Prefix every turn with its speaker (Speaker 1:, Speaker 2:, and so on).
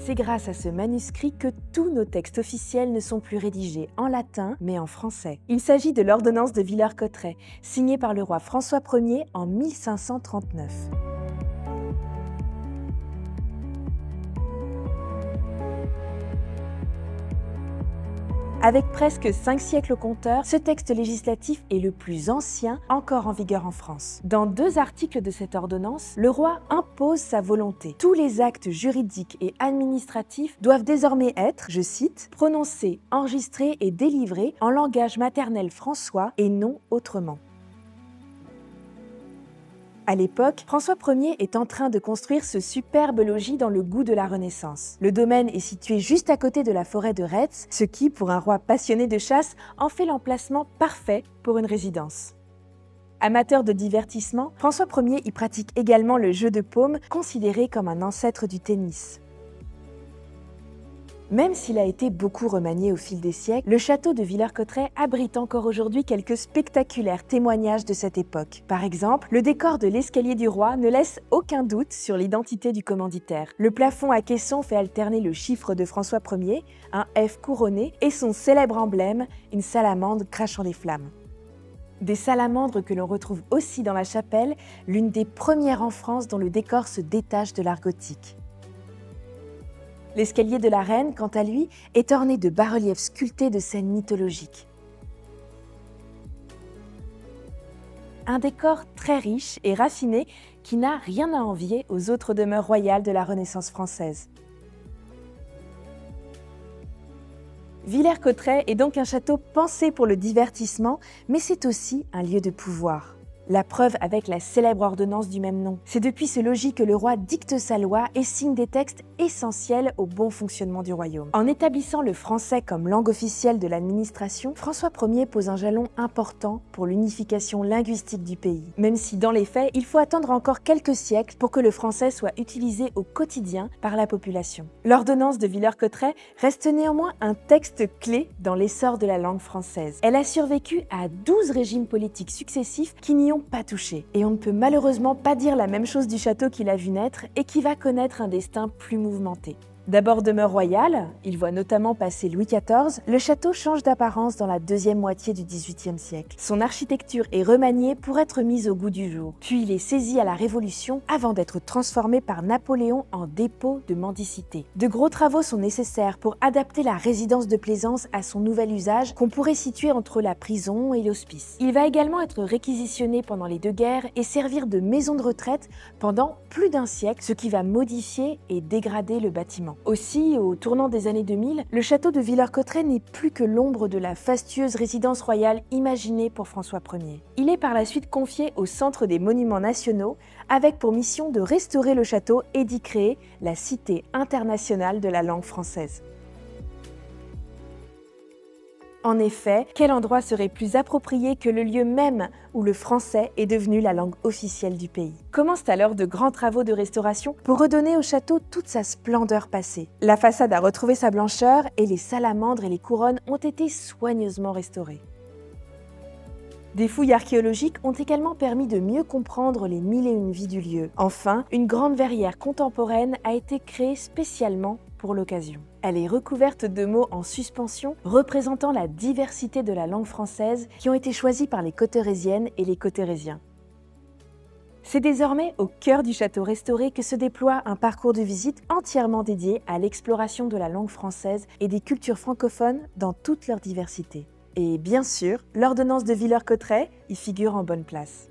Speaker 1: C'est grâce à ce manuscrit que tous nos textes officiels ne sont plus rédigés en latin, mais en français. Il s'agit de l'ordonnance de Villers-Cotterêts, signée par le roi François Ier en 1539. Avec presque 5 siècles au compteur, ce texte législatif est le plus ancien encore en vigueur en France. Dans 2 articles de cette ordonnance, le roi impose sa volonté. Tous les actes juridiques et administratifs doivent désormais être, je cite, « prononcés, enregistrés et délivrés en langage maternel françois et non autrement ». À l'époque, François Ier est en train de construire ce superbe logis dans le goût de la Renaissance. Le domaine est situé juste à côté de la forêt de Retz, ce qui, pour un roi passionné de chasse, en fait l'emplacement parfait pour une résidence. Amateur de divertissement, François Ier y pratique également le jeu de paume, considéré comme un ancêtre du tennis. Même s'il a été beaucoup remanié au fil des siècles, le château de Villers-Cotterêts abrite encore aujourd'hui quelques spectaculaires témoignages de cette époque. Par exemple, le décor de l'escalier du roi ne laisse aucun doute sur l'identité du commanditaire. Le plafond à caisson fait alterner le chiffre de François Ier, un F couronné, et son célèbre emblème, une salamandre crachant des flammes. Des salamandres que l'on retrouve aussi dans la chapelle, l'une des premières en France dont le décor se détache de l'art gothique. L'escalier de la reine, quant à lui, est orné de bas-reliefs sculptés de scènes mythologiques. Un décor très riche et raffiné qui n'a rien à envier aux autres demeures royales de la Renaissance française. Villers-Cotterêts est donc un château pensé pour le divertissement, mais c'est aussi un lieu de pouvoir. La preuve avec la célèbre ordonnance du même nom. C'est depuis ce logis que le roi dicte sa loi et signe des textes essentiels au bon fonctionnement du royaume. En établissant le français comme langue officielle de l'administration, François Ier pose un jalon important pour l'unification linguistique du pays. Même si dans les faits, il faut attendre encore quelques siècles pour que le français soit utilisé au quotidien par la population. L'ordonnance de Villers-Cotterêts reste néanmoins un texte clé dans l'essor de la langue française. Elle a survécu à 12 régimes politiques successifs qui n'y ont pas touché. Et on ne peut malheureusement pas dire la même chose du château qu'il a vu naître et qui va connaître un destin plus mouvementé. D'abord demeure royale, il voit notamment passer Louis XIV, le château change d'apparence dans la deuxième moitié du XVIIIe siècle. Son architecture est remaniée pour être mise au goût du jour. Puis il est saisi à la Révolution avant d'être transformé par Napoléon en dépôt de mendicité. De gros travaux sont nécessaires pour adapter la résidence de plaisance à son nouvel usage qu'on pourrait situer entre la prison et l'hospice. Il va également être réquisitionné pendant les 2 guerres et servir de maison de retraite pendant plus d'1 siècle, ce qui va modifier et dégrader le bâtiment. Aussi, au tournant des années 2000, le château de Villers-Cotterêts n'est plus que l'ombre de la fastueuse résidence royale imaginée pour François Ier. Il est par la suite confié au Centre des Monuments Nationaux avec pour mission de restaurer le château et d'y créer la Cité internationale de la langue française. En effet, quel endroit serait plus approprié que le lieu même où le français est devenu la langue officielle du pays? Commencent alors de grands travaux de restauration pour redonner au château toute sa splendeur passée. La façade a retrouvé sa blancheur et les salamandres et les couronnes ont été soigneusement restaurées. Des fouilles archéologiques ont également permis de mieux comprendre les 1001 vies du lieu. Enfin, une grande verrière contemporaine a été créée spécialement pour l'occasion. Elle est recouverte de mots en suspension représentant la diversité de la langue française qui ont été choisis par les cotterésiennes et les cottérésiens. C'est désormais au cœur du château restauré que se déploie un parcours de visite entièrement dédié à l'exploration de la langue française et des cultures francophones dans toute leur diversité. Et bien sûr, l'ordonnance de Villers-Cotterêts y figure en bonne place.